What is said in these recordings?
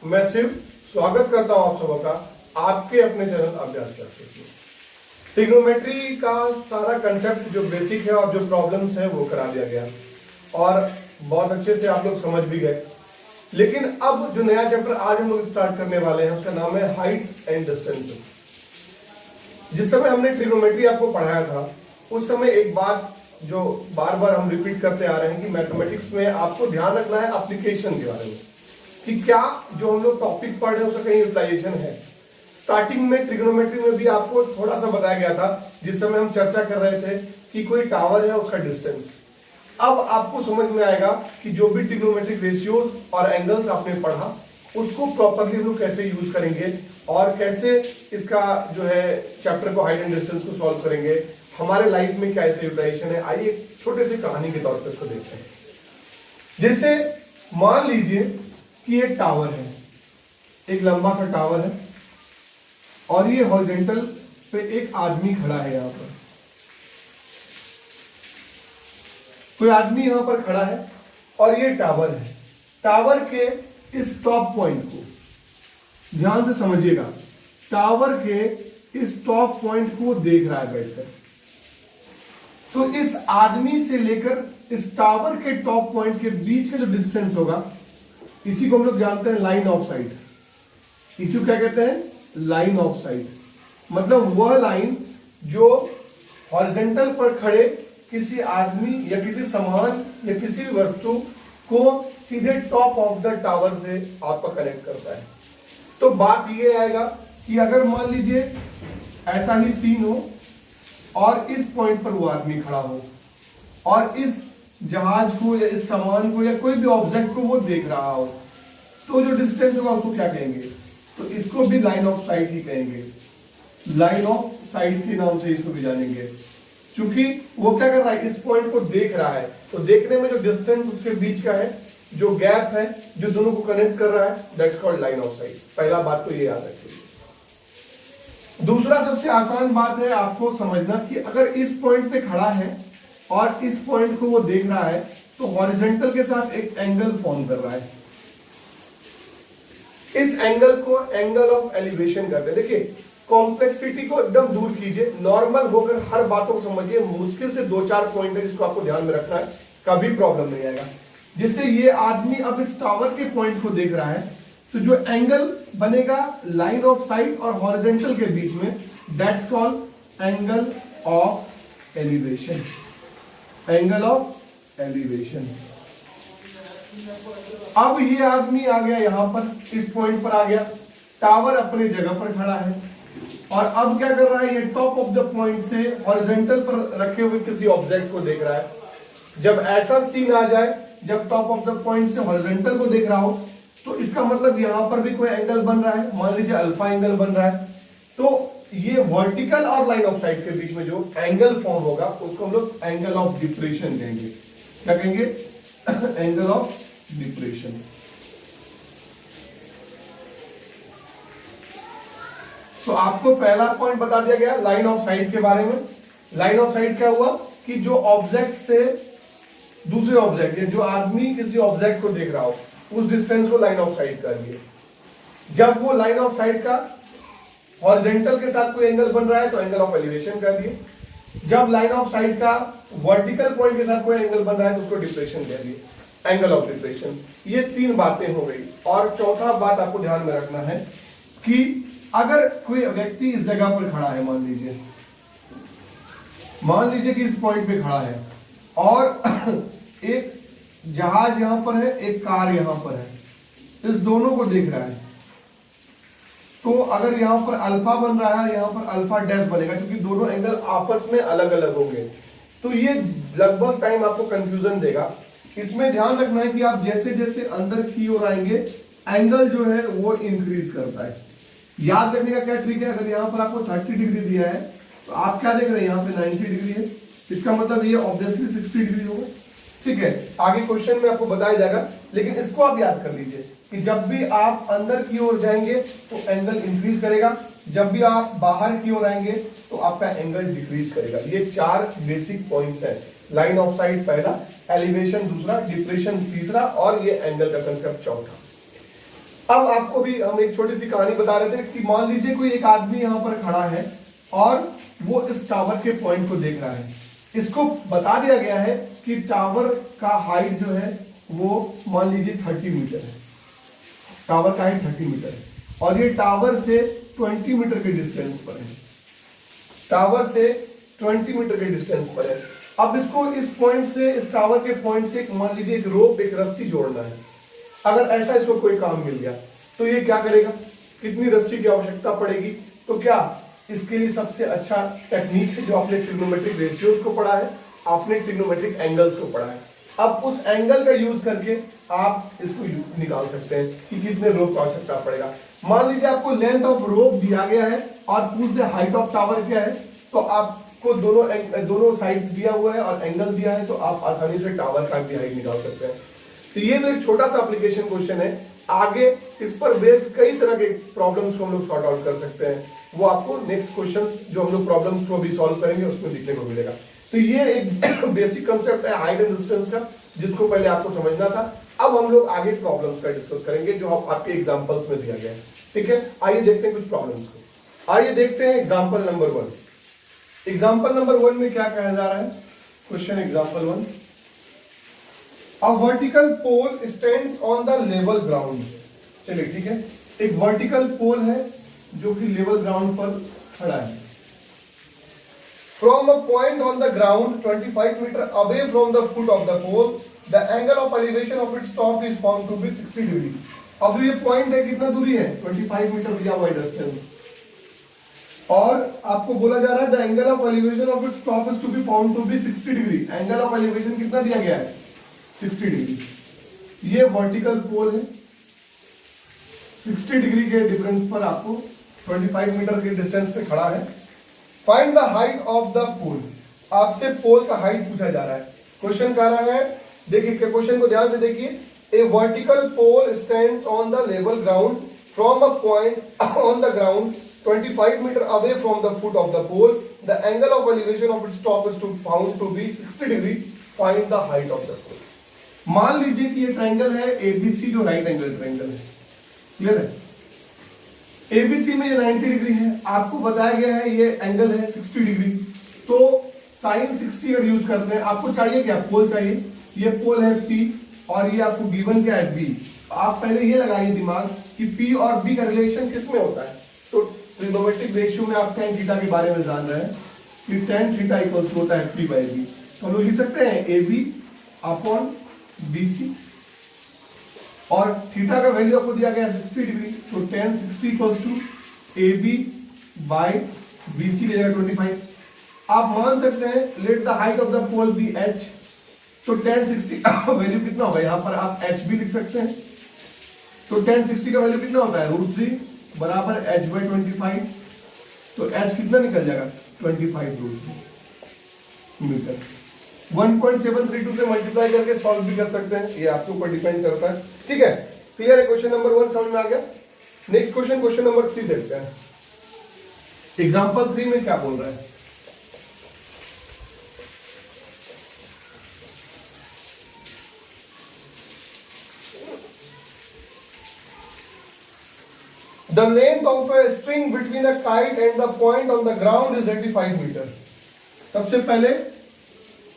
मैं सिर्फ स्वागत करता हूं आप सबों का आपके अपने चैनल अभ्यास क्लासेस में। ट्रिग्नोमेट्री का सारा कंसेप्ट जो बेसिक है और जो प्रॉब्लम्स है वो करा दिया गया और बहुत अच्छे से आप लोग समझ भी गए। लेकिन अब जो नया चैप्टर आज हम लोग स्टार्ट करने वाले हैं उसका नाम है हाइट्स एंड डिस्टेंसेस। जिस समय हमने ट्रिग्नोमेट्री आपको पढ़ाया था उस समय एक बात जो बार बार हम रिपीट करते आ रहे हैं कि मैथमेटिक्स में आपको ध्यान रखना है एप्लीकेशन के बारे में, कि क्या जो हम लोग टॉपिक पढ़ रहे हैं उसका कहीं यूटिलाइजेशन है। स्टार्टिंग में ट्रिग्नोमेट्री में भी आपको थोड़ा सा बताया गया था जिस समय हम चर्चा कर रहे थे कि कोई टावर है उसका डिस्टेंस। अब आपको समझ में आएगा कि जो भी ट्रिग्नोमेट्रिक रेशियोज और एंगल्स आपने पढ़ा उसको प्रॉपरली हम लोग कैसे यूज करेंगे और कैसे इसका जो है चैप्टर को हाइट एंड डिस्टेंस को सॉल्व करेंगे, हमारे लाइफ में क्या ऐसे यूटिलाइजेशन है। आइए एक छोटे से कहानी के तौर पर इसको देखते हैं। जैसे मान लीजिए कि एक टावर है, एक लंबा सा टावर है और ये हॉरिजॉन्टल पे एक आदमी खड़ा है। यहां पर कोई आदमी यहां पर खड़ा है और ये टावर है। टावर के इस टॉप पॉइंट को ध्यान से समझिएगा, टावर के इस टॉप पॉइंट को देख रहा है बैठकर। तो इस आदमी से लेकर इस टावर के टॉप पॉइंट के बीच का जो डिस्टेंस होगा इसी को हम लोग जानते हैं लाइन ऑफ साइट। इसी को क्या कहते हैं? Line of site. मतलब वह लाइन जो हॉरिजॉन्टल पर खड़े किसी आदमी या किसी सामान या किसी भी वस्तु को सीधे टॉप ऑफ द टावर से आपका कनेक्ट करता है। तो बात ये आएगा कि अगर मान लीजिए ऐसा ही सीन हो और इस पॉइंट पर वो आदमी खड़ा हो और इस जहाज को या इस सामान को या कोई भी ऑब्जेक्ट को वो देख रहा हो, तो जो डिस्टेंस होगा उसको क्या कहेंगे? तो इसको भी लाइन ऑफ साइट ही कहेंगे। लाइन ऑफ साइट के नाम से इसको भी जानेंगे, क्योंकि वो क्या कर रहा है? इस पॉइंट को देख रहा है। तो देखने में जो डिस्टेंस उसके बीच का है, जो गैप है जो दोनों को कनेक्ट कर रहा है, that's called line of site. पहला बात तो ये याद रखिए। दूसरा सबसे आसान बात है आपको समझना कि अगर इस पॉइंट पे खड़ा है और इस पॉइंट को वो देख रहा है तो हॉरिजॉन्टल के साथ एक एंगल फॉर्म कर रहा है। इस एंगल को एंगल ऑफ एलिवेशन कहते हैं। देखिए, कॉम्प्लेक्सिटी को एकदम दूर कीजिए, नॉर्मल होकर हर बातों को समझिए। मुश्किल से 2-4 पॉइंट है जिसको आपको ध्यान में रखना है, कभी प्रॉब्लम नहीं आएगा। जैसे ये आदमी अब इस टावर के पॉइंट को देख रहा है तो जो एंगल बनेगा लाइन ऑफ साइट और हॉरिजॉन्टल के बीच में, that's called angle of elevation. Angle of elevation. अब ये आदमी आ गया यहां पर, इस पॉइंट पर आ गया, टावर अपनी जगह पर खड़ा है और अब क्या कर रहा है? ये टॉप ऑफ द पॉइंट से हॉरिजॉन्टल पर रखे हुए किसी ऑब्जेक्ट को देख रहा है। जब ऐसा सीन आ जाए, जब टॉप ऑफ द पॉइंट से हॉरिजॉन्टल को देख रहा हो, तो इसका मतलब यहां पर भी कोई एंगल बन रहा है। मान लीजिए अल्फा एंगल बन रहा है। तो ये वर्टिकल और लाइन ऑफ साइट के बीच में जो एंगल फॉर्म होगा उसको हम लोग एंगल ऑफ डिप्रेशन कहेंगे। क्या कहेंगे? Angle of depression. तो आपको पहला पॉइंट बता दिया गया लाइन ऑफ साइट के बारे में। लाइन ऑफ साइट क्या हुआ कि जो ऑब्जेक्ट से दूसरे ऑब्जेक्ट या जो आदमी किसी ऑब्जेक्ट को देख रहा हो उस डिस्टेंस को लाइन ऑफ साइट कर दिए। जब वो लाइन ऑफ साइट का हॉरिजॉन्टल के साथ कोई एंगल बन रहा है तो एंगल ऑफ एलिवेशन कर दिए। जब लाइन ऑफ साइट का वर्टिकल पॉइंट के साथ कोई एंगल बन रहा है तो उसको डिप्रेशन कह दिए, एंगल ऑफ डिप्रेशन। ये 3 बातें हो गई। और चौथा बात आपको ध्यान में रखना है कि अगर कोई व्यक्ति इस जगह पर खड़ा है, मान लीजिए कि इस पॉइंट पे खड़ा है और एक जहाज यहां पर है, एक कार यहां पर है, इस दोनों को देख रहा है। तो अगर यहां पर अल्फा बन रहा है, यहां पर अल्फा डैश बनेगा क्योंकि दोनों एंगल आपस में अलग अलग होंगे। तो ये लगभग टाइम आपको कंफ्यूजन देगा। इसमें ध्यान रखना है कि आप जैसे जैसे अंदर की ओर आएंगे एंगल जो है वो इंक्रीज करता है। याद रखने का क्या ट्रिक है? अगर यहां पर आपको 30 डिग्री दिया है तो आप क्या देख रहे हैं? यहां पे 90 डिग्री है, इसका मतलब ये ऑब्वियसली 60 डिग्री होगा। ठीक है, आगे क्वेश्चन में आपको बताया जाएगा, लेकिन इसको आप याद कर लीजिए कि जब भी आप अंदर की ओर जाएंगे तो एंगल इंक्रीज करेगा, जब भी आप बाहर की ओर आएंगे तो आपका एंगल डिक्रीज करेगा। ये 4 बेसिक पॉइंट्स हैं। लाइन ऑफ साइट पहला, एलिवेशन दूसरा, डिप्रेशन तीसरा और ये एंगल का कंसेप्ट चौथा। अब आपको भी हम एक छोटी सी कहानी बता रहे थे कि मान लीजिए कोई एक आदमी यहाँ पर खड़ा है और वो इस टावर के पॉइंट को देख रहा है। इसको बता दिया गया है कि टावर का हाइट जो है वो मान लीजिए 30 मीटर है। टावर का हाइट 30 मीटर है और ये टावर से 20 मीटर के डिस्टेंस पर है। टावर से 20 मीटर के डिस्टेंस पर है। अब इसको इस पॉइंट से, इस टावर के पॉइंट से मान लीजिए एक रोप, एक रस्सी जोड़ना है। अगर ऐसा इसको कोई काम मिल गया तो ये क्या करेगा, कितनी रस्सी की आवश्यकता पड़ेगी? तो क्या इसके लिए सबसे अच्छा टेक्निक है जो आपने ट्रिग्नोमेट्रिक रेशियोज को पढ़ा है, आपने ट्रिग्नोमेट्रिक एंगल्स को पढ़ा है। अब उस एंगल का यूज करके आप इसको निकाल सकते हैं कि कितने रोप की आवश्यकता पड़ेगा। मान लीजिए आपको लेंथ ऑफ रोप दिया गया है और पूछ दे हाइट ऑफ टावर क्या है, तो आपको दोनों साइड्स दिया हुआ है और एंगल दिया है, तो आप आसानी से टावर का भी हाइट निकाल सकते हैं। तो ये तो एक छोटा सा एप्लीकेशन क्वेश्चन है। आगे इस पर बेस्ड कई तरह के प्रॉब्लम्स को हम लोग सॉर्ट आउट कर सकते हैं। वो आपको नेक्स्ट क्वेश्चन जो हम लोग प्रॉब्लम्स को भी सॉल्व करेंगे उसमें दिखने को मिलेगा। तो ये एक बेसिक कंसेप्ट है हाइट एंड डिस्टेंस का, जिसको पहले आपको समझना था। अब हम लोग आगे प्रॉब्लम्स का डिस्कस करेंगे जो आपके एग्जांपल्स में दिया गया है। ठीक है, आइए देखते हैं कुछ प्रॉब्लम्स को। आइए देखते हैं एग्जांपल नंबर 1। एग्जांपल नंबर 1 में क्या कहा जा रहा है? Question example 1, A vertical pole stands on the level ground। चलिए ठीक है, एक वर्टिकल पोल है जो कि लेवल ग्राउंड पर खड़ा है। From a point on the ground 25 meter away from the foot of the pole, the angle of elevation of its top is found to be 60 degree। अब ये पॉइंट है, कितना दूरी है? 25 मीटर दिया हुआ डिस्टेंस, और आपको बोला जा रहा है the angle of elevation of its top is to be found to be 60 degree. Angle of elevation कितना दिया गया है? 60 डिग्री। ये वर्टिकल पोल है, 60 डिग्री के डिफरेंस पर आपको 25 मीटर के डिस्टेंस पे खड़ा है। Find the height of the pole. आपसे पोल का हाइट पूछा जा रहा है। क्वेश्चन कह रहा है, देखिए क्वेश्चन को ध्यान से देखिए। A vertical pole stands on the level ground from a point on the ground 25 metre away from the foot of the pole. The angle of elevation of its top is to found to be 60 degree. Find the height of the pole. मान लीजिए कि ये triangle है ABC, जो right angle triangle है। Clear है? ABC में ये 90 डिग्री है, आपको बताया गया है ये एंगल है 60 डिग्री। तो साइन 60 अगर यूज करते हैं, आपको चाहिए क्या? पोल चाहिए। ये पोल है P और ये आपको गिवन क्या है? B। आप पहले ये लगाइए दिमाग कि P और B का रिलेशन किसमें होता है। तो ट्रिग्नोमेट्रिक रेशियो में आप tan थीटा के बारे में जान रहे हैं कि tan थीटा इक्वल टू होता है P/B। तो हम लोग लिख सकते हैं AB अपॉन BC, और थीटा का वैल्यू आपको दिया गया 60 डिग्री, तो tan 60 equals to AB by BC की जगह 25। आप मान सकते हैं let the height of the pole be h, तो tan 60 का वैल्यू कितना होगा? यहाँ पर आप h भी लिख सकते हैं। तो tan 60 का वैल्यू कितना होता है? √3 बराबर h/25। तो h कितना निकल जाएगा? 25√3 मीटर। 1.732 से मल्टीप्लाई करके सॉल्व भी कर सकते हैं, ये आपके ऊपर डिपेंड करता है। ठीक है, क्लियर है? क्वेश्चन नंबर 1 समझ में आ गया। नेक्स्ट क्वेश्चन, क्वेश्चन नंबर 3 देखते हैं। एग्जांपल 3 में क्या बोल रहा है? The length of a string between a kite and the point on the ground is 85 metre. सबसे पहले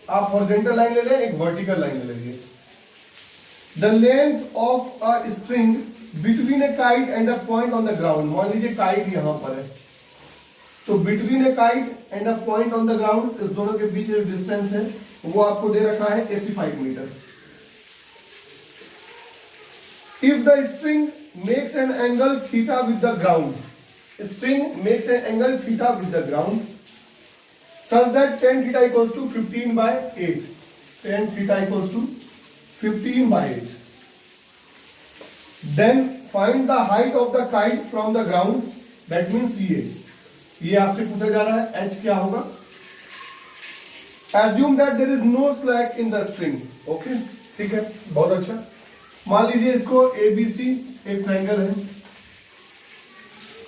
आप हॉरिजॉन्टल लाइन ले लें, एक वर्टिकल लाइन ले लीजिए। The length of a string between A kite and a point on the ground. मान लीजिए काइट यहां पर है, तो between A kite and a point on the ground, इस दोनों के बीच जो डिस्टेंस है वो आपको दे रखा है 85 metre. If the string makes an angle theta with the ground, string makes an angle theta with the ground such that tan theta equals to 15/8, tan theta equals to 15/8, then find the height of the kite from the ground, that means ये आपसे पूछा जा रहा है h क्या होगा। assume that there is no slack in the string, okay, ठीक है, बहुत अच्छा। मान लीजिए इसको ABC एक ट्रायंगल है।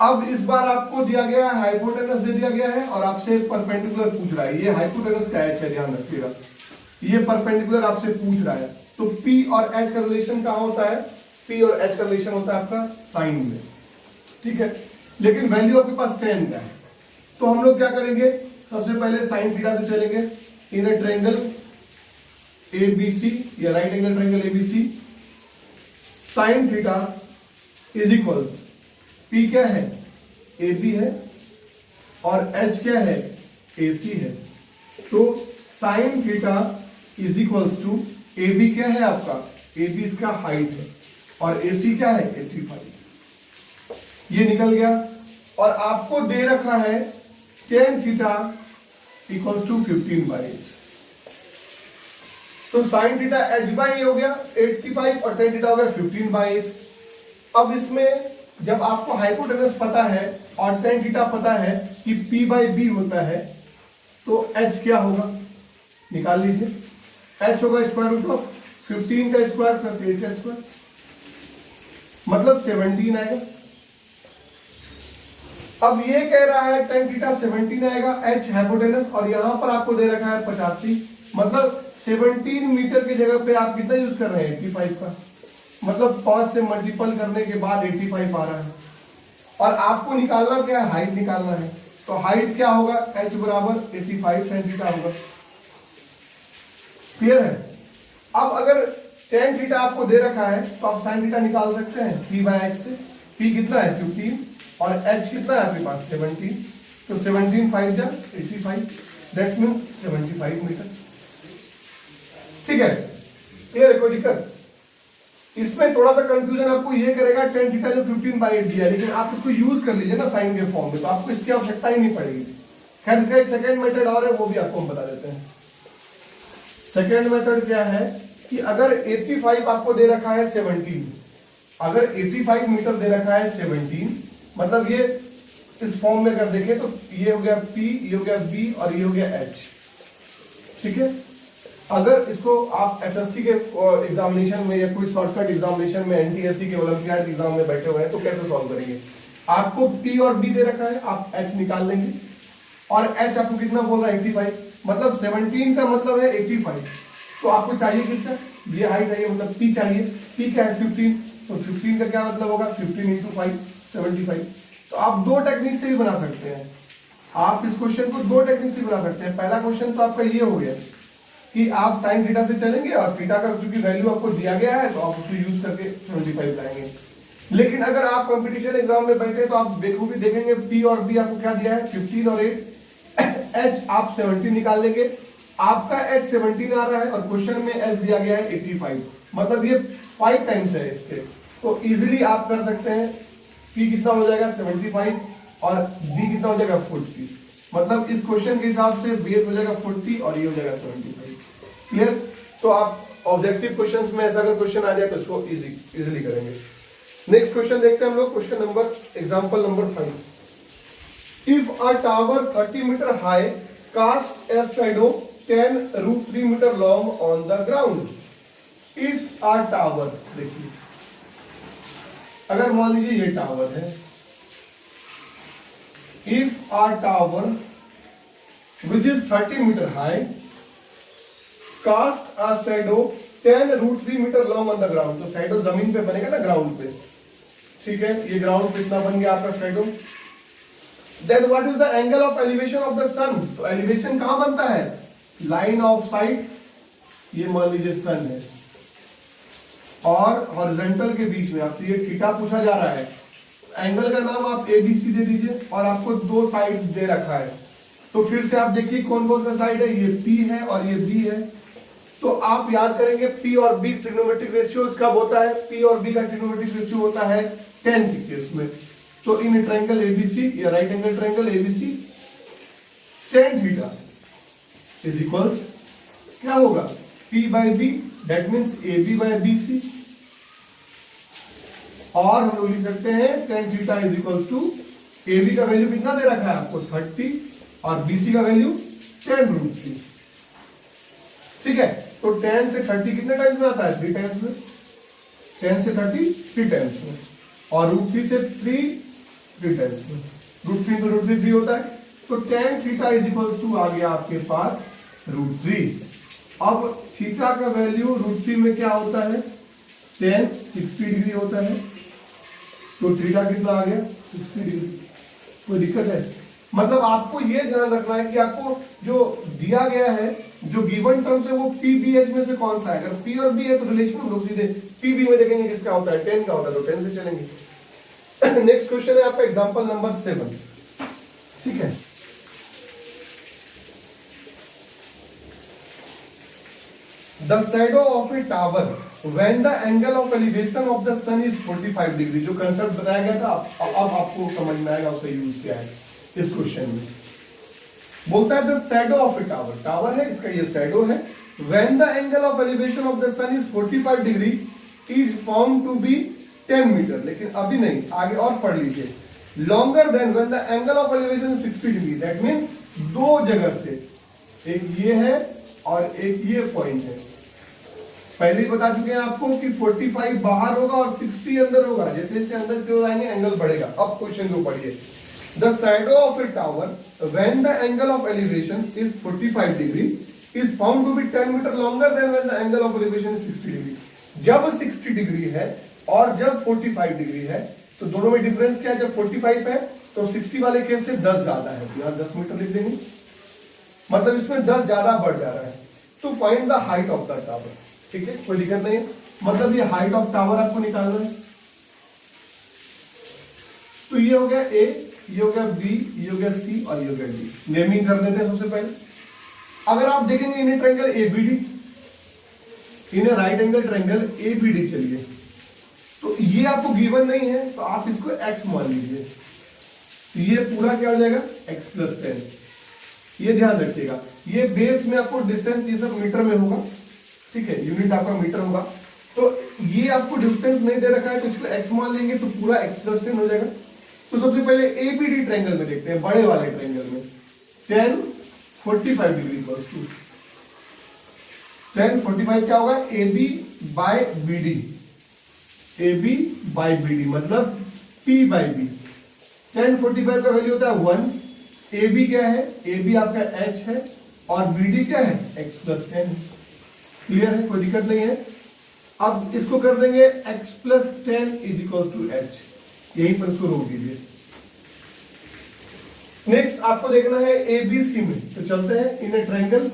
अब इस बार आपको दिया गया है हाइपोटेनस दे दिया गया है और आपसे परपेंडिकुलर पूछ रहा है। ये हाइपोटेनस का h है, ध्यान रखिएगा। ये परपेंडिकुलर आपसे पूछ रहा है, तो P और H का रिलेशन कहाँ होता है? P और H का रिलेशन होता है आपका साइन में, ठीक है। लेकिन वैल्यू आपके पास tan का है, तो हम लोग क्या करेंगे, सबसे पहले साइन थीटा से चलेंगे। इन ए ट्रायंगल ABC या right angle triangle ABC, sign theta is equals, P क्या है, AB है, और H क्या है, AC है। तो sine theta is equals to, AB क्या है आपका, AB इसका हाइट है, और AC क्या है, 85। ये निकल गया। और आपको दे रखा है tan थीटा इक्वल्स टू 15/8। तो साइन थीटा h/a हो गया 85 और tan थीटा हो गया 15/8। अब इसमें जब आपको हाइपोटेनस पता है और tan थीटा पता है कि P/B होता है, तो h क्या होगा, निकाल लीजिए। h होगा स्क्वायर रूट ऑफ 15 का स्क्वायर प्लस 8 का स्क्वायर, मतलब 17 आएगा। अब ये कह रहा है tan थीटा 17 आएगा, h हाइपोटेनस, और यहां पर आपको दे रखा है 85, मतलब 17 मीटर की जगह पे आप कितना यूज कर रहे हैं, 85 का, मतलब 5 से मल्टीपल करने के बाद 85 आ रहा है। और आपको निकालना क्या है, हाइट निकालना है। तो हाइट क्या होगा, h बराबर 85 tan थीटा होगा। क्लियर है। अब अगर tan थीटा आपको दे रखा है तो आप sin थीटा निकाल सकते हैं P/H से। P कितना है 15 और H कितना है आपके पास 17, तो 17 5 जा 85, दैट मींस 75 मीटर। ठीक है, क्लियर है, कोई दिक्कत? इसमें थोड़ा सा कंफ्यूजन आपको ये करेगा, tan थीटा जो 15/8 दिया है, लेकिन आप इसको यूज कर लीजिए ना साइन के फॉर्म में, तो आपको इसकी आवश्यकता ही नहीं पड़ेगी। खैर, इसका एक सेकेंड मेथड और है, वो भी आपको हम बता देते हैं। सेकेंड मेथड क्या है कि अगर 85 आपको दे रखा है 17, अगर 85 मीटर दे रखा है 17, मतलब ये इस फॉर्म में अगर देखें तो ये हो गया P, ये हो गया B और ये हो गया H, ठीक है। अगर इसको आप एसएससी के एग्जामिनेशन में या कोई शॉर्टकट एग्जामिनेशन में, एनटीएससी के ओलंपियाड एग्जाम में बैठे हुए हैं, तो कैसे सॉल्व करेंगे? आपको P और B दे रखा है, आप H निकाल लेंगे, और H आपको कितना बोल रहा है 85, मतलब 17 का मतलब है 85, तो आपको चाहिए कितना, ये हाइट चाहिए, मतलब P चाहिए। P क्या है 15, तो 15 का क्या मतलब होगा 15 × 5 75। तो आप दो टेक्निक से भी बना सकते हैं, आप इस क्वेश्चन को दो टेक्निक से बना सकते हैं। पहला क्वेश्चन तो आपका ये हो गया कि आप साइन थीटा से चलेंगे और थीटा का क्योंकि वैल्यू आपको दिया गया है तो आप उसको यूज करके 75 लाएंगे। लेकिन अगर आप कंपटीशन एग्जाम में बैठे तो आप बेखूबी देखेंगे P और B आपको क्या दिया है 15 और 8, H आप 17 निकाल लेंगे, आपका H 17 आ रहा है और क्वेश्चन में H दिया गया है 85, मतलब ये 5 टाइम्स है इसके। तो इजीली आप कर सकते हैं, P कितना हो जाएगा 75 और B कितना हो जाएगा 40, मतलब इस क्वेश्चन के हिसाब से बेस हो जाएगा 40 और ये हो जाएगा 75। क्लियर? तो आप ऑब्जेक्टिव क्वेश्चंस में ऐसा अगर क्वेश्चन आ जाए तो इसको इजीली करेंगे। नेक्स्ट क्वेश्चन देखते हैं हम लोग, question number example number 5। If a tower 30 metre high cast a shadow 10√3 metre long on the ground. If a tower, देखिए अगर मान लीजिए ये टावर है, if a tower which is 30 metre high cast a shadow 10√3 metre long on the ground, तो shadow जमीन पे बनेगा ना, ग्राउंड पे, ठीक है। ये ग्राउंड पे इतना बन गया आपका shadow. Then what is the angle of elevation of the sun, तो एलिवेशन कहां बनता है, लाइन ऑफ साइट, ये मान लीजिए सन है, और हॉरिजॉन्टल के बीच में आपसे ये थीटा पूछा जा रहा है, एंगल का नाम आप ABC दे दीजिए, और आपको दो साइड्स दे रखा है। तो फिर से आप देखिए कौन कौन सा साइड है, ये P है और ये B है। तो आप याद करेंगे P और B ट्रिग्नोमेट्रिक रेशियो कब होता है, P और B का ट्रिग्नोमेट्रिक रेशियो होता है 10 के केस में। तो इन ट्रायंगल ABC या right angle triangle ABC, tan theta is equals क्या होगा P/B, दैट मींस AB/BC, और हम लोग लिख सकते हैं tan theta is equals to, AB का वैल्यू कितना दे रखा है आपको 30 और BC का वैल्यू 10√3, ठीक है। तो 10 से 30 कितने टाइम्स में आता है, 3 टाइम्स में, 10 से 30 3 टाइम्स में, और √3 से 3 टाइम्स में, √3 तो √3 होता है। तो tan theta is equals to आ गया आपके पास √3। अब थीटा का वैल्यू √3 में क्या होता है tan 60 डिग्री होता है, तो थीटा कितना आ गया 60 डिग्री। कोई दिक्कत है? मतलब आपको ये ध्यान रखना है कि आपको जो दिया गया है, जो गिवन टर्म्स है, वो पी बी एच में से कौन सा है। अगर पी और बी है तो रिलेशन हम लोग सीधे पी बी में देखेंगे किसका होता है, tan का होता है, तो tan से चलेंगे। नेक्स्ट क्वेश्चन है आपका एग्जांपल नंबर 7, ठीक है। The shadow of a tower when the angle of elevation of the sun is 45 degree, जो कंसेप्ट बताया गया था अब आपको समझ में आएगा उसका यूज क्या है इस क्वेश्चन में। बोलता है the shadow of a tower, tower है इसका ये शैडो है, when the angle of elevation of the sun is 45 degree is found to be 10 metre. लेकिन अभी नहीं, आगे और पढ़ लीजिए। longer than when the angle of elevation is 60 degree, that means दो जगह से, एक ये है और एक ये पॉइंट है। पहले ही बता चुके हैं आपको कि 45 बाहर होगा और 60 अंदर होगा, जैसे जैसे अंदर की ओर आएंगे एंगल बढ़ेगा। अब क्वेश्चन को पढ़िए। The shadow of a tower when the angle of elevation is 45 degree is found to be 10 metre longer than when the angle of elevation is 60 degree. जब 60 डिग्री है और जब 45 डिग्री है तो दोनों में डिफरेंस क्या है? जब 45 है तो 60 वाले केस से 10 ज्यादा है, यहाँ 10 मीटर लिख देंगे, मतलब इसमें 10 ज्यादा बढ़ जा रहा है। तो find the height of the tower, ठीक है, कोई दिक्कत नहीं है। मतलब ये हाइट ऑफ टावर आपको निकालना है। तो ये हो गया ए, ये हो गया बी, ये हो गया सी और ये हो गया डी। नेमिंग कर देते हैं सबसे पहले। अगर आप देखेंगे इन्हें ट्रायंगल एबीडी, इन्हें राइट एंगल ट्रायंगल एबीडी, चलिए तो ये आपको गिवन नहीं है तो आप इसको x मान लीजिए, तो ये पूरा क्या हो जाएगा x प्लस 10। ये ध्यान रखिएगा, ये बेस में आपको डिस्टेंस ये सब मीटर में होगा, ठीक है, यूनिट आपका मीटर होगा। तो ये आपको डिस्टेंस नहीं दे रखा है तो इसको x मान लेंगे तो पूरा x प्लस 10 हो जाएगा। तो सबसे पहले एबीडी ट्रायंगल में देखते हैं, बड़े वाले ट्रायंगल में। tan 45 degree equals to tan 45 क्या होगा, AB by BD, AB by BD मतलब P बाय B। tan 45 का वैल्यू होता है 1, AB क्या है, AB आपका H है और BD क्या है, x प्लस 10। क्लियर है, कोई दिक्कत नहीं है। अब इसको कर देंगे x plus 10 is equal to h, यहीं पर इसको रोक दीजिए। नेक्स्ट आपको देखना है ABC में, तो चलते हैं इन ए ट्रायंगल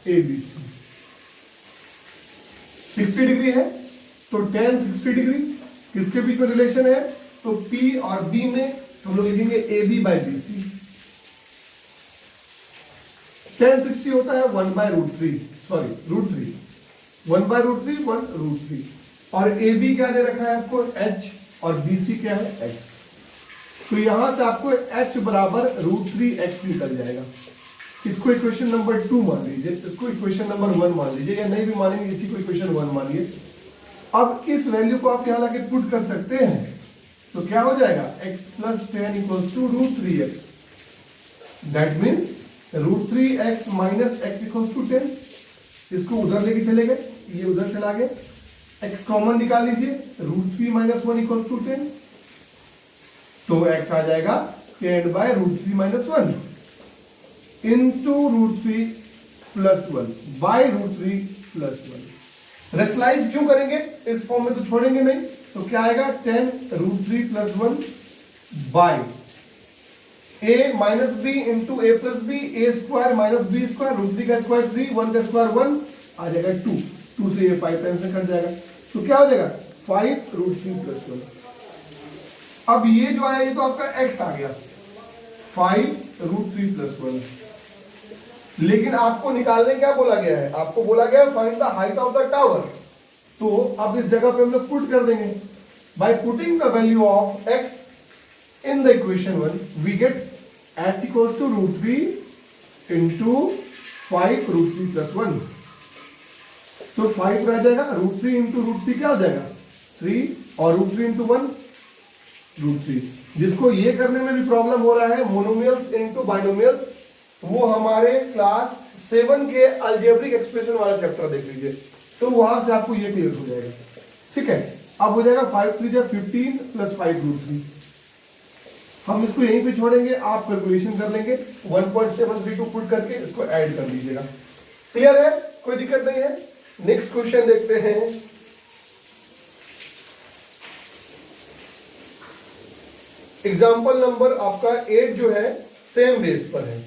ABC। 60 डिग्री है तो tan 60 डिग्री किसके बीच में रिलेशन है, तो P और B में हम लोग लिखेंगे AB बाय BC। tan 60 होता है 1 by root 3, sorry root 3, 1 by root 3, 1 root 3, और AB क्या दे रखा है आपको H और BC क्या है X। तो यहां से आपको H बराबर रूट 3x निकल जाएगा। इसको इक्वेशन नंबर 2 मान लीजिए, इसको इक्वेशन नंबर 1 मान लीजिए, या नहीं भी मानेंगे इसी को इक्वेशन 1 मानिए। अब इस वैल्यू को आप यहां लाके पुट कर सकते हैं, तो क्या हो जाएगा x plus 10 equals to root 3x, that means root 3x minus x equals to 10। इसको उधर लेके चले गए, ये उधर चला गया, x कॉमन निकाल लीजिए, रूट 3 माइनस 1 इक्वल्स टू 10, तो x आ जाएगा 10 by root 3 minus 1 into root 3 plus 1 by root 3 plus 1। Rationalise क्यों करेंगे, इस फॉर्म में तो छोड़ेंगे नहीं, तो क्या आएगा 10 root 3 plus 1 by a minus B into A plus B, A square minus B square, root 3 का स्क्वायर 3, 1 का स्क्वायर 1 आ जाएगा 2, 2 से ये 5 टाइम्स में कट जाएगा, तो क्या हो जाएगा 5 रूट 3 प्लस 1। अब ये जो आया ये तो आपका x आ गया 5 रूट 3 प्लस 1, लेकिन आपको निकालने क्या बोला गया है, आपको बोला गया है find the height of the tower. तो अब इस जगह पे हम लोग पुट कर देंगे, by putting the value of x in the equation 1 we get h equals to root 3 into 5 root 3 plus 1, तो 5 रह जाएगा, रूट 3 इंटू रूट 3 क्या हो जाएगा 3, और रूट 3 इंटू 1 रूट 3। जिसको ये करने में भी प्रॉब्लम हो रहा है मोनोमियल्स इंटू बाइनोमियल्स, वो हमारे क्लास 7 के अलजेब्रिक एक्सप्रेशन वाला चैप्टर देख लीजिए, तो वहां से आपको ये क्लियर हो जाएगा। ठीक है, अब हो जाएगा 5 3 15 प्लस 5 रूट 3। हम इसको यहीं पे छोड़ेंगे, आप कैलकुलेशन कर लेंगे, 1.732 पुट करके इसको ऐड कर लीजिएगा। क्लियर है, कोई दिक्कत नहीं है। नेक्स्ट क्वेश्चन देखते हैं, एग्जाम्पल नंबर आपका 8 जो है सेम बेस पर है,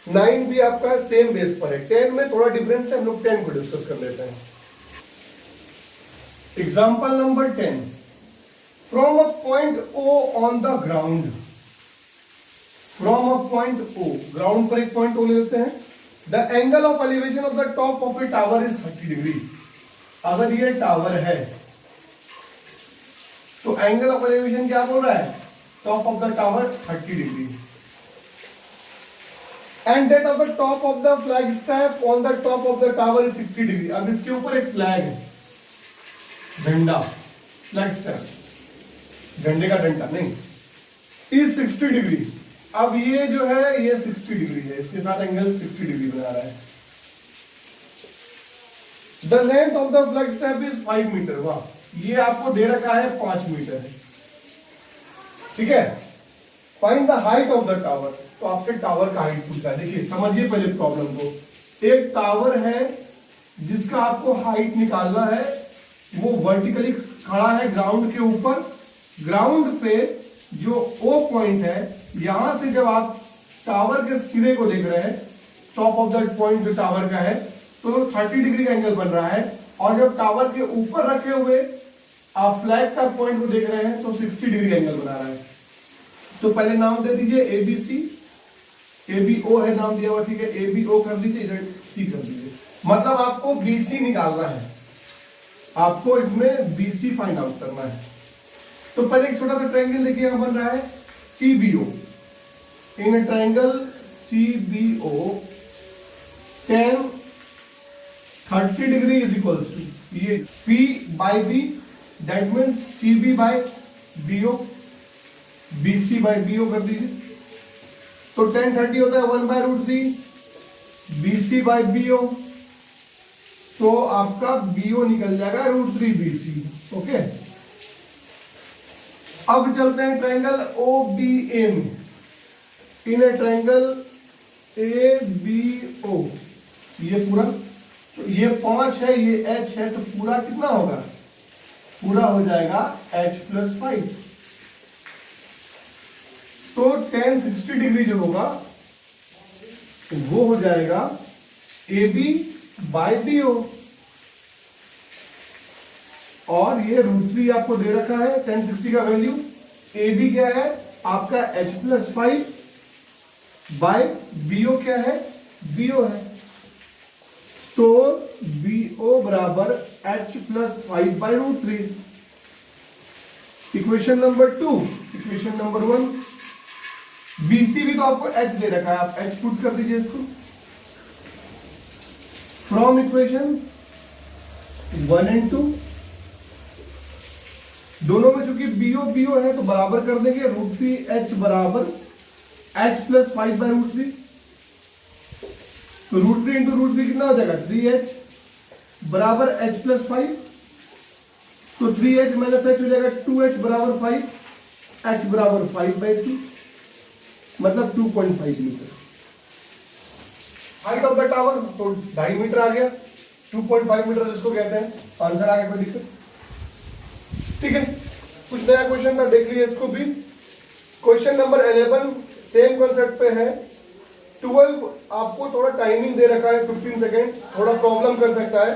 9 भी आपका सेम बेस पर है, 10 में थोड़ा डिफरेंस है, हम लोग 10 को डिस्कस कर लेते हैं। Example number 10, from a point O on the ground, from a point O, ground पर एक पॉइंट O ले लेते हैं, the angle of elevation of the top of a tower is 30 degree. अगर ये टावर है तो एंगल ऑफ एलिवेशन क्या बोल रहा है, top of the tower 30 degree, and that of the top of the flag step on the top of the tower is 60 degree. अब इसके ऊपर एक फ्लैग है, झंडा, फ्लैग स्टैप, झंडे का डंडा नहीं, इज 60 डिग्री। अब ये जो है ये 60 डिग्री है, इसके साथ एंगल 60 डिग्री बना रहा है। The length of the flag staff is 5 metre. वाह, ये आपको दे रखा है 5 मीटर है, ठीक है। Find the height of the tower, तो आपसे टावर का हाइट पूछा है। देखिए समझिए पहले प्रॉब्लम को, एक टावर है जिसका आपको हाइट निकालना है, वो वर्टिकली खड़ा है ग्राउंड के ऊपर, ग्राउंड पे जो O पॉइंट है, यहां से जब आप टावर के सिरे को देख रहे हैं, टॉप ऑफ द पॉइंट जो टावर का है, तो 30 डिग्री का एंगल बन रहा है, और जब टावर के ऊपर रखे हुए आप फ्लैग का पॉइंट को देख रहे हैं तो 60 डिग्री एंगल बना रहा है। तो पहले नाम दे दीजिए ABC, ABO है नाम दिया हुआ, ठीक है, ABO कर दीजिए, इधर C कर दीजिए। मतलब आपको BC निकालना है, आपको इसमें BC फाइंड आउट करना है। तो पहले एक छोटा सा ट्रायंगल देखिए यहां बन रहा है CBO, in triangle CBO tan 30 degree is equals to ये P by B, that means CB by BO, BC by BO कर दीजिए। तो tan 30 होता है 1/√3 BC बाई BO, तो आपका BO निकल जाएगा √3 BC। ओके, अब चलते हैं ट्रायंगल OBA में, इन ट्रायंगल ABO, ये पूरा, तो ये 5 है, ये H है, तो पूरा कितना होगा, पूरा हो जाएगा H + 5। तो tan 60 डिग्री जो होगा वो हो जाएगा AB बाई BO, और ये √3 आपको दे रखा है tan 60 का वैल्यू। AB क्या है आपका H + 5 बाई BO क्या है, BO है, तो BO बराबर H + 5 by √3। Equation number 2, equation number 1, BC भी तो आपको H दे रखा है, आप H पुट कर दीजिए इसको। फ्रॉम इक्वेशन 1 और 2, दोनों में चूंकि BO है तो बराबर कर देंगे, √3H बराबर H + 5 बाई √3, तो √3 इंटू √3 कितना हो जाएगा 3H बराबर H + 5, तो 3H - H हो जाएगा 2H बराबर 5, H बराबर 5/2, मतलब 2.5 metre. Height of the tower तो 2.5 मीटर आ गया, 2.5 मीटर जिसको कहते हैं, आंसर आ गया, कोई दिक्कत, ठीक है। कुछ नया क्वेश्चन था, देख लीजिए इसको भी। क्वेश्चन नंबर 11 सेम कॉन्सेप्ट पे है। 12 आपको थोड़ा टाइमिंग दे रखा है 15 सेकेंड, थोड़ा प्रॉब्लम कर सकता है।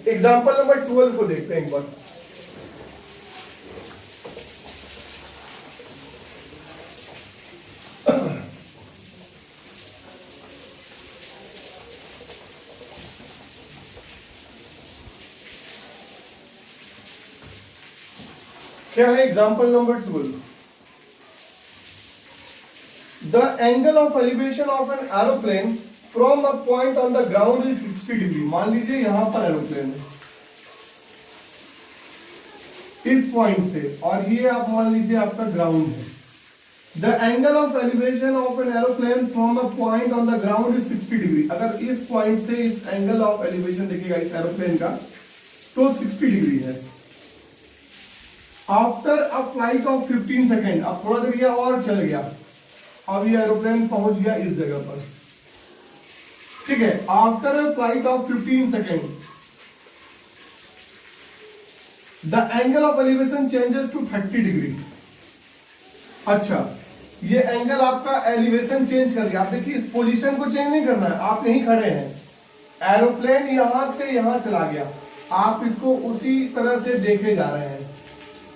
एग्जाम्पल नंबर 12 को देखते हैं एक बार। क्या है example number 12? The angle of elevation of an aeroplane from a point on the ground is 60 degree. मान लीजिए यहां पर एरोप्लेन है इस पॉइंट से, और ये आप मान लीजिए आपका ग्राउंड है। The angle of elevation of an aeroplane from a point on the ground is 60 degree. अगर इस पॉइंट से इस एंगल ऑफ एलिवेशन देखिएगा इस एरोप्लेन का, तो 60 डिग्री है। After a flight of 15 second, अब थोड़ा देर गया और चल गया, अब ये एरोप्लेन पहुंच गया इस जगह पर, ठीक है। After a flight of 15 second the angle of elevation changes to 30 degree. अच्छा, ये एंगल आपका एलिवेशन चेंज कर दिया। आप देखिए इस पोजीशन को चेंज नहीं करना है, आप यहीं खड़े हैं, एरोप्लेन यहां से यहां चला गया, आप इसको उसी तरह से देखे जा रहे हैं,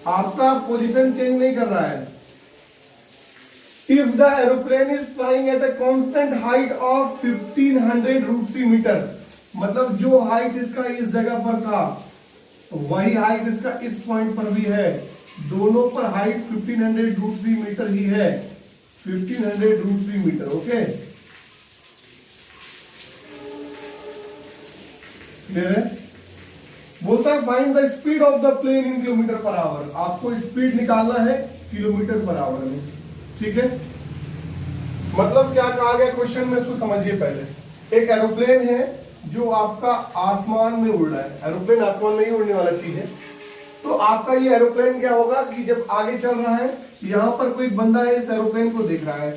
आपका पोजीशन चेंज नहीं कर रहा है। If the aeroplane is flying at a constant height of 1500√3 metre, मतलब जो हाइट इसका इस जगह पर था वही हाइट इसका इस पॉइंट पर भी है, दोनों पर हाइट 1500√3 मीटर ही है, 1500√3 मीटर। ओके, क्लियर है? बोलता है find the speed of the plane in kilometre per hour, आपको स्पीड निकालना है किलोमीटर पर आवर में। ठीक है, मतलब क्या कहा गया क्वेश्चन में, इसको समझिए पहले। एक एरोप्लेन है जो आपका आसमान में उड़ रहा है, एरोप्लेन आसमान में ही उड़ने वाला चीज है। तो आपका ये एरोप्लेन क्या होगा कि जब आगे चल रहा है, यहां पर कोई बंदा है इस एरोप्लेन को देख रहा है,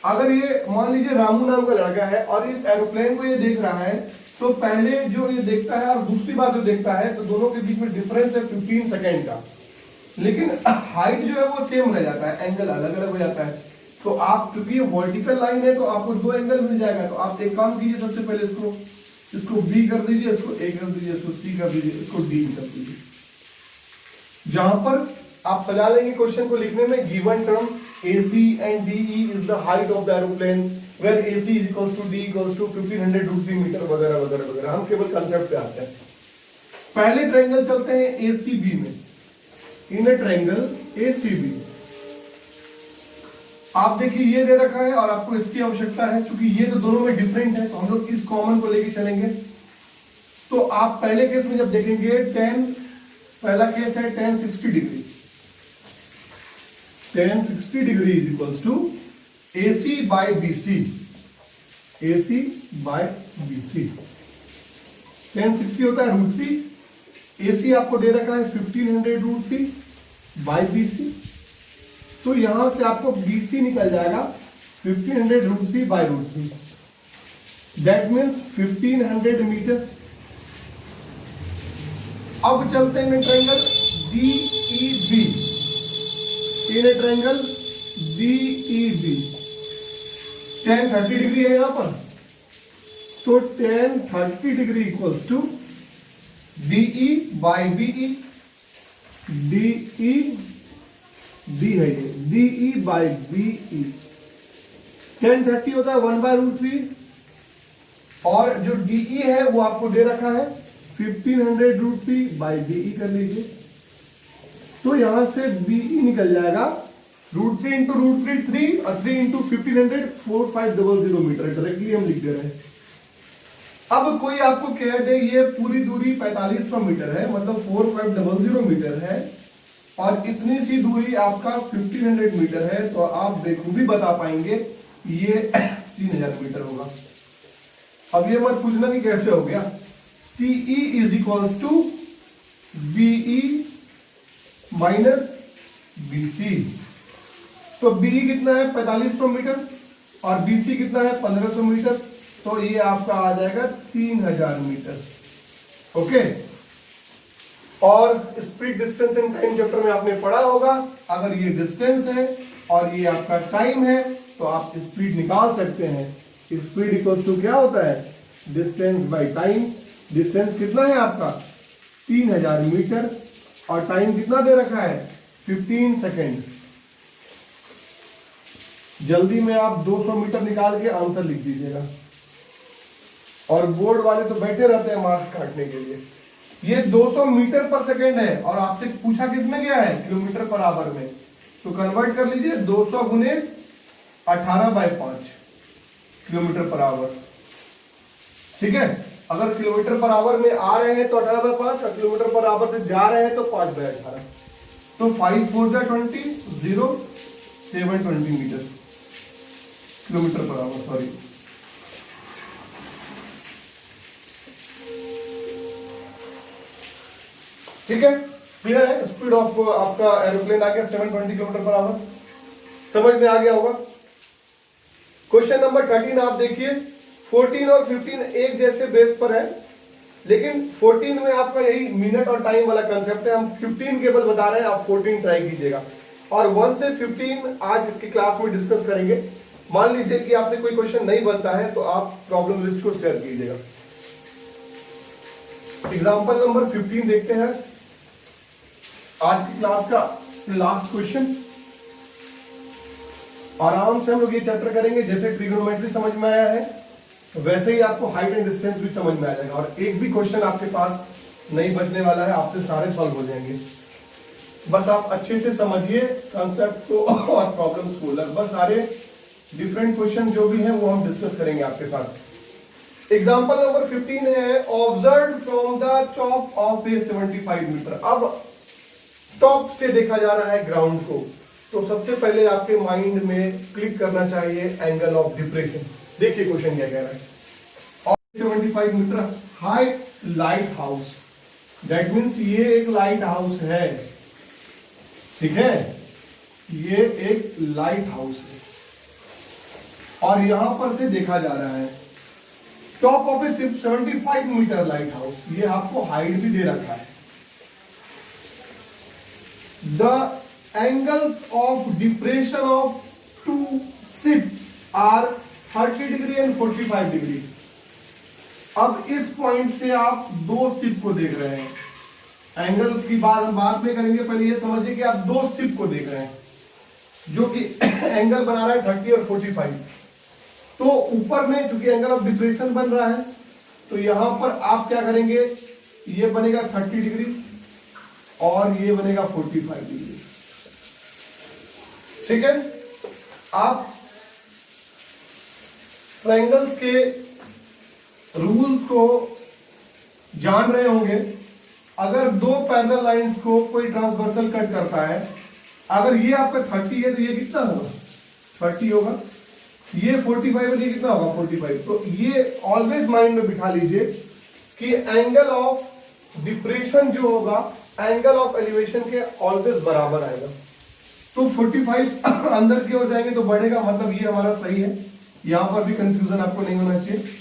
अगर ये मान लीजिए रामू नाम का लड़का है और इस एरोप्लेन को ये देख रहा है, तो पहले जो ये देखता है और दूसरी बार जो देखता है, तो दोनों के बीच में डिफरेंस है 15 सेकेंड का, लेकिन हाइट जो है वो सेम रह जाता है, एंगल अलग अलग हो जाता है। तो आप, क्योंकि ये वर्टिकल लाइन है तो आपको दो एंगल मिल जाएगा। तो आप एक काम कीजिए, सबसे पहले इसको बी कर दीजिए, इसको ए कर दीजिए, इसको सी कर दीजिए, इसको डी कर दीजिए। जहां पर आप सजा लेंगे क्वेश्चन को लिखने में, given term AC and DE is the height of the aeroplane where AC is equals to D equals to 1500√3 metre वगैरह वगैरह वगैरह। हम केवल कंसेप्ट पे आते हैं। पहले ट्रायंगल चलते हैं ACB में। इन ए ट्रायंगल ACB, आप देखिए ये दे रखा है और आपको इसकी आवश्यकता है, क्योंकि ये तो दोनों में डिफरेंट है, तो हम लोग इस कॉमन को लेके चलेंगे। तो आप पहले केस में जब देखेंगे पहला केस है tan 60 degree, tan 60 degree is equals to AC by BC, AC by BC। tan 60 होता है √3, AC आपको दे रखा है 1500√3 बाय BC, तो यहां से आपको BC निकल जाएगा 1500√3 बाय √3, दैट मीन्स 1500 मीटर। अब चलते हैं triangle DEB, in triangle DEB tan 30 degree है यहां पर, तो tan 30 degree equals to DE by BE, DE D है ये, DE बाय BE। tan 30 होता है 1/√3 और जो DE है वो आपको दे रखा है 1500√3 बाय BE कर लीजिए, तो यहां से BE निकल जाएगा √3 इंटू √3 3 और 3 इंटू 1500 4500 मीटर, डायरेक्टली हम लिख दे रहे हैं। अब कोई आपको कह दे ये पूरी दूरी 4500 मीटर है, मतलब 4500 मीटर है, और इतनी सी दूरी आपका 1500 मीटर है, तो आप बेखूबी बता पाएंगे ये 3000 मीटर होगा। अब ये मत पूछना कि कैसे हो गया। CE is equals to BE minus BC, तो BE कितना है 4500 मीटर और BC कितना है 1500 मीटर, तो ये आपका आ जाएगा 3000 मीटर। ओके, और speed distance and time chapter में आपने पढ़ा होगा, अगर ये डिस्टेंस है और ये आपका टाइम है तो आप स्पीड निकाल सकते हैं। स्पीड इक्वल टू क्या होता है, डिस्टेंस बाय टाइम। डिस्टेंस कितना है आपका 3000 मीटर और टाइम कितना दे रखा है 15 सेकेंड। जल्दी में आप 200 मीटर निकाल के आंसर लिख दीजिएगा, और बोर्ड वाले तो बैठे रहते हैं मार्क्स काटने के लिए। ये 200 मीटर पर सेकेंड है और आपसे पूछा किसमें गया है किलोमीटर पर आवर में, तो कन्वर्ट कर लीजिए 200 गुने 18/5 किलोमीटर पर आवर। ठीक है, अगर किलोमीटर पर आवर में आ रहे हैं तो 18/5 और किलोमीटर पर आवर से जा रहे हैं तो 5/18, तो 5 4 20 0 720 metre kilometre per hour, sorry. ठीक है, क्लियर है। स्पीड ऑफ आपका एरोप्लेन आ गया 720 किलोमीटर पर आवर, समझ में आ गया होगा। क्वेश्चन नंबर 13 आप देखिए, 14 और 15 एक जैसे बेस पर है, लेकिन 14 में आपका यही मिनट और टाइम वाला कंसेप्ट है। हम 15 केवल बता रहे हैं, आप 14 ट्राई कीजिएगा। और 1 से 15 आज की क्लास में डिस्कस करेंगे। मान लीजिए कि आपसे कोई क्वेश्चन नहीं बनता है तो आप प्रॉब्लम लिस्ट को शेयर कीजिएगा। एग्जाम्पल नंबर 15 देखते हैं आज की क्लास का लास्ट क्वेश्चन। आराम से हम लोग ये चैप्टर करेंगे, जैसे ट्रिग्नोमेट्री समझ में आया है वैसे ही आपको हाइट एंड डिस्टेंस भी समझ में आ जाएगा, और एक भी क्वेश्चन आपके पास नहीं बचने वाला है, आपसे सारे सॉल्व हो जाएंगे। बस आप अच्छे से समझिए कॉन्सेप्ट को और प्रॉब्लम्स को। लगभग सारे डिफरेंट क्वेश्चन जो भी हैं वो हम डिस्कस करेंगे आपके साथ। एग्जांपल नंबर 15 है, observe from the top of a 75 metre. अब टॉप से देखा जा रहा है ग्राउंड को, तो सबसे पहले आपके माइंड में क्लिक करना चाहिए एंगल ऑफ डिप्रेशन। देखिए क्वेश्चन क्या कह रहा है, of 75 metre high lighthouse, that means ये एक लाइट हाउस है, ठीक है, ये एक लाइट हाउस है और यहां पर से देखा जा रहा है top of a 75 metre lighthouse. ये आपको हाइट भी दे रखा है। The angle of depression of two ships are 30 degree and 45 degree. अब इस पॉइंट से आप दो शिप को देख रहे हैं, एंगल की बात हम बाद में करेंगे, पहले ये समझिए कि आप दो शिप को देख रहे हैं जो कि एंगल बना रहा है 30 और 45। तो ऊपर में चूंकि एंगल ऑफ डिप्रेशन बन रहा है तो यहां पर आप क्या करेंगे, ये बनेगा 30 डिग्री और ये बनेगा 45 डिग्री, ठीक है। आप ट्रायंगल्स के रूल्स को जान रहे होंगे। अगर दो पैरेलल लाइंस को कोई ट्रांसवर्सल कट करता है, अगर ये आपका 30 है तो ये कितना होगा, 30 होगा, ये 45 है, ये कितना होगा 45। तो ये ऑलवेज माइंड में बिठा लीजिए कि एंगल ऑफ डिप्रेशन जो होगा एंगल ऑफ एलिवेशन के ऑलवेज बराबर आएगा। तो 45 अंदर की ओर जाएंगे तो बढ़ेगा, मतलब ये हमारा सही है, यहां पर भी कंफ्यूजन आपको नहीं होना चाहिए।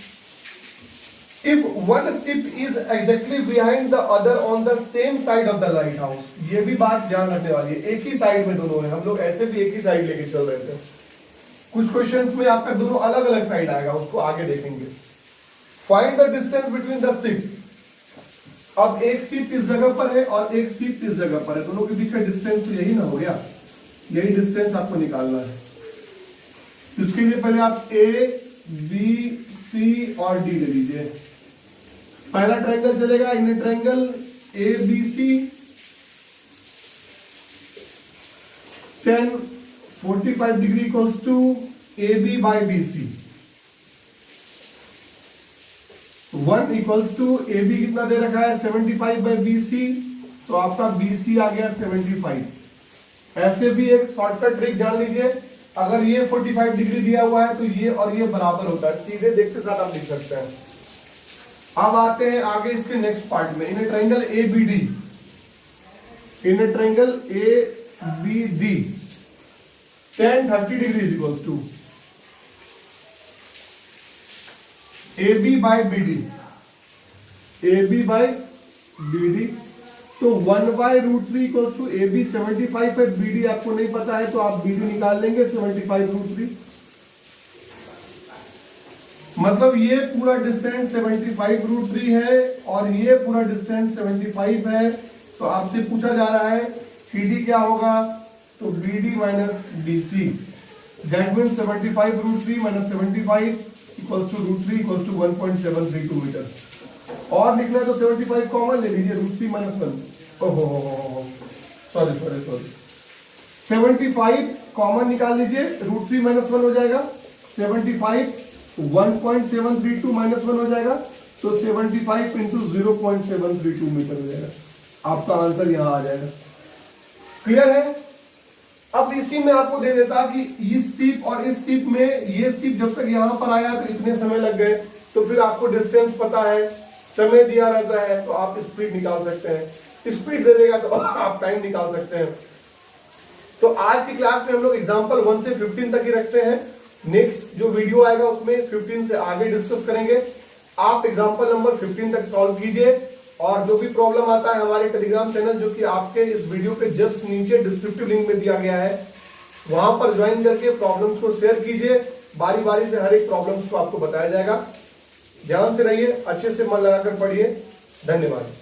If one ship is exactly behind the other on the same side of the lighthouse, ये भी बात ध्यान रखने वाली है, एक ही साइड में दोनों है। हम लोग ऐसे भी एक ही साइड लेके चल रहे थे, कुछ क्वेश्चंस में आपका दोनों अलग अलग साइड आएगा, उसको आगे देखेंगे। Find the distance between the ship. अब एक शिप इस जगह पर है और एक शिप इस जगह पर है, दोनों के बीच का डिस्टेंस तो यही ना हो गया, यही डिस्टेंस आपको निकालना है। इसके लिए पहले आप ए बी सी और डी ले लीजिए। पहला ट्रायंगल चलेगा, in triangle A B C, 10 45 degree equals to A B by B C. 1 equals to A B कितना दे रखा है 75 बाई बी सी, तो आपका बी सी आ गया 75। ऐसे भी एक शॉर्टकट ट्रिक जान लीजिए, अगर ये 45 डिग्री दिया हुआ है तो ये और ये बराबर होता है, सीधे देखते साथ आप लिख सकते हैं। अब आते हैं आगे इसके नेक्स्ट पार्ट में, in triangle A B D, in triangle A B D 10 30 degree equals to A B by B D, A B by B D, तो 1/√3 इक्वल्स टू ए बी 75 है, बी डी आपको नहीं पता है तो आप B D निकाल लेंगे 75√3। मतलब ये पूरा डिस्टेंस 75√3 है और ये पूरा डिस्टेंस 75 है। तो आपसे पूछा जा रहा है CD क्या होगा, तो BD minus BC, that means 75√3 minus 75 equals to √3 equals to 1.732 metre. और लिखना है तो 75 कॉमन ले लीजिए, √3 माइनस 1, ओहो सॉरी 75 कॉमन निकाल लीजिए, √3 माइनस 1 हो जाएगा 75, 1.732 माइनस 1 हो जाएगा, तो 75 इंटू 0.732 मीटर हो जाएगा, आपका आंसर यहां आ जाएगा। क्लियर है। अब इसी में आपको दे देता कि इस शिप और इस शिप में, ये शिप जब तक यहां पर आया तो इतने समय लग गए, तो फिर आपको डिस्टेंस पता है, समय दिया रहता है, तो आप स्पीड निकाल सकते हैं। स्पीड दे देगा तो आप टाइम निकाल सकते हैं। तो आज की क्लास में हम लोग एग्जांपल 1 से 15 तक ही रखते हैं। नेक्स्ट जो वीडियो आएगा उसमें 15 से आगे डिस्कस करेंगे। आप एग्जांपल नंबर 15 तक सॉल्व कीजिए और जो भी प्रॉब्लम आता है हमारे टेलीग्राम चैनल जो कि आपके इस वीडियो के जस्ट नीचे डिस्क्रिप्टिव लिंक में दिया गया है, वहां पर ज्वाइन करके प्रॉब्लम्स को शेयर कीजिए। बारी बारी से हर एक प्रॉब्लम्स को आपको बताया जाएगा। ध्यान से रहिए, अच्छे से मन लगाकर पढ़िए। धन्यवाद।